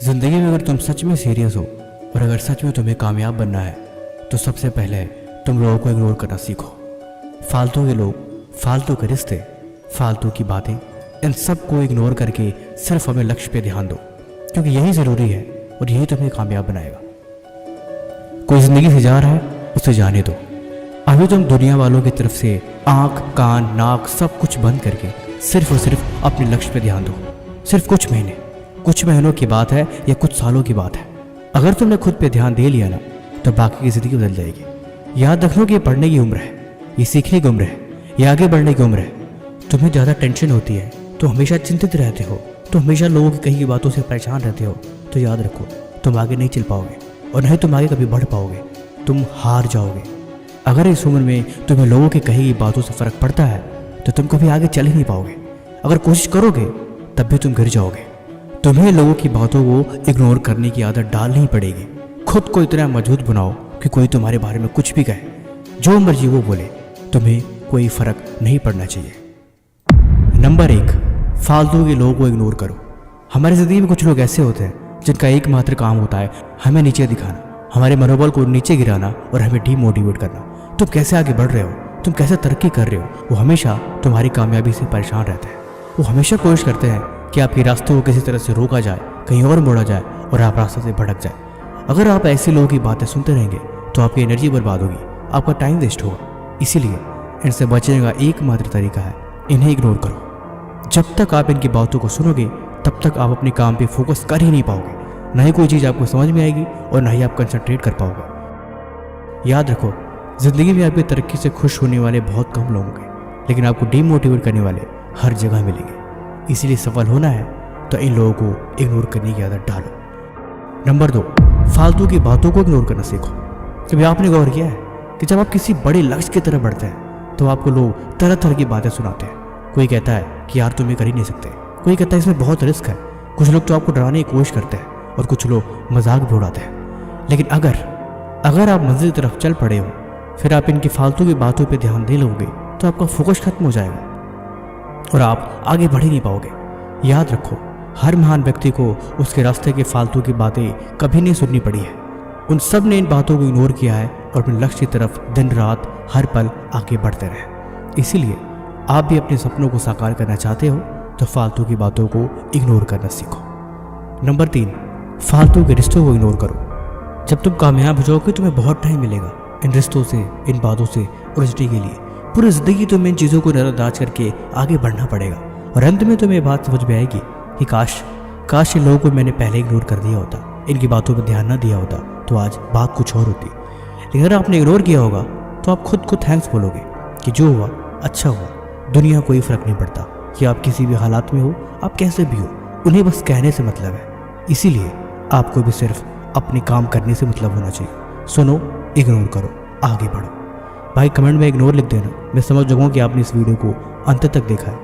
ज़िंदगी में अगर तुम सच में सीरियस हो और अगर सच में तुम्हें कामयाब बनना है तो सबसे पहले तुम लोगों को इग्नोर करना सीखो। फालतू के लोग, फालतू के रिश्ते, फालतू की बातें, इन सब को इग्नोर करके सिर्फ अपने लक्ष्य पे ध्यान दो, क्योंकि यही ज़रूरी है और यही तुम्हें कामयाब बनाएगा। कोई ज़िंदगी से जा रहा है उसे जाने दो। अभी तुम दुनिया वालों की तरफ से आँख, कान, नाक सब कुछ बंद करके सिर्फ और सिर्फ अपने लक्ष्य पे ध्यान दो। सिर्फ कुछ महीनों की बात है या कुछ सालों की बात है। अगर तुमने खुद पे ध्यान दे लिया ना तो बाकी की ज़िंदगी बदल जाएगी। याद रखो कि ये पढ़ने की उम्र है, ये सीखने की उम्र है, ये आगे बढ़ने की उम्र है। तुम्हें ज़्यादा टेंशन होती है तो हमेशा चिंतित रहते हो, तो हमेशा लोगों की कही की बातों से परेशान रहते हो, तो याद रखो तुम आगे नहीं चल पाओगे और न ही तुम आगे कभी बढ़ पाओगे, तुम हार जाओगे। अगर इस उम्र में तुम्हें लोगों की कही की बातों से फ़र्क पड़ता है तो तुम कभी आगे चल ही नहीं पाओगे। अगर कोशिश करोगे तब भी तुम गिर जाओगे। तुम्हें लोगों की बातों को इग्नोर करने की आदत डालनी पड़ेगी। खुद को इतना मजबूत बनाओ कि कोई तुम्हारे बारे में कुछ भी कहे, जो मर्जी वो बोले, तुम्हें कोई फ़र्क नहीं पड़ना चाहिए। नंबर 1, फालतू के लोगों को इग्नोर करो। हमारी ज़िंदगी में कुछ लोग ऐसे होते हैं जिनका एकमात्र काम होता है हमें नीचे दिखाना, हमारे मनोबल को नीचे गिराना और हमें डीमोटिवेट करना। तुम कैसे आगे बढ़ रहे हो, तुम कैसे तरक्की कर रहे हो, वो हमेशा तुम्हारी कामयाबी से परेशान रहते हैं। वो हमेशा कोशिश करते हैं कि आपके रास्ते को किसी तरह से रोका जाए, कहीं और मोड़ा जाए और आप रास्ते से भटक जाए। अगर आप ऐसे लोगों की बातें सुनते रहेंगे तो आपकी एनर्जी बर्बाद होगी, आपका टाइम वेस्ट होगा। इसीलिए इनसे बचने का एकमात्र तरीका है इन्हें इग्नोर करो। जब तक आप इनकी बातों को सुनोगे तब तक आप अपने काम पे फोकस कर ही नहीं पाओगे, ना ही कोई चीज़ आपको समझ में आएगी और ना ही आप कंसंट्रेट कर पाओगे। याद रखो, ज़िंदगी में आपकी तरक्की से खुश होने वाले बहुत कम लोग होंगे, लेकिन आपको डीमोटिवेट करने वाले हर जगह मिलेंगे। इसीलिए सफल होना है तो इन लोगों को इग्नोर करने की आदत डालो। नंबर 2, फालतू की बातों को इग्नोर करना सीखो। कभी आपने गौर किया है कि जब आप किसी बड़े लक्ष्य की तरफ बढ़ते हैं तो आपको लोग तरह तरह की बातें सुनाते हैं। कोई कहता है कि यार तुम ये कर ही नहीं सकते, कोई कहता है इसमें बहुत रिस्क है, कुछ लोग तो आपको डराने की कोशिश करते हैं और कुछ लोग मजाक भी उड़ाते हैं। लेकिन अगर आप मंजिल की तरफ चल पड़े हो, फिर आप इनकी फालतू की बातों पर ध्यान दे लोगे तो आपका फोकस खत्म हो जाएगा और आप आगे बढ़ ही नहीं पाओगे। याद रखो, हर महान व्यक्ति को उसके रास्ते के फालतू की बातें कभी नहीं सुननी पड़ी है। उन सब ने इन बातों को इग्नोर किया है और अपने लक्ष्य की तरफ दिन रात हर पल आगे बढ़ते रहे। इसीलिए आप भी अपने सपनों को साकार करना चाहते हो तो फालतू की बातों को इग्नोर करना सीखो। नंबर 3, फालतू के रिश्तों को इग्नोर करो। जब तुम कामयाब हो जाओगे तुम्हें बहुत टाइम मिलेगा इन रिश्तों से, इन बातों से उलझने के लिए। पूरी ज़िंदगी तुम्हें इन चीज़ों को नज़रअंदाज करके आगे बढ़ना पड़ेगा और अंत में तुम्हें बात समझ में आएगी कि काश इन लोगों को मैंने पहले इग्नोर कर दिया होता, इनकी बातों पर ध्यान न दिया होता तो आज बात कुछ और होती। लेकिन अगर आपने इग्नोर किया होगा तो आप खुद को थैंक्स बोलोगे कि जो हुआ अच्छा हुआ। दुनिया कोई फ़र्क नहीं पड़ता कि आप किसी भी हालात में हो, आप कैसे भी हो, उन्हें बस कहने से मतलब है। इसीलिए आपको भी सिर्फ अपने काम करने से मतलब होना चाहिए। सुनो, इग्नोर करो, आगे बढ़ो। भाई कमेंट में इग्नोर लिख देना, मैं समझ जाऊँगा कि आपने इस वीडियो को अंत तक देखा है।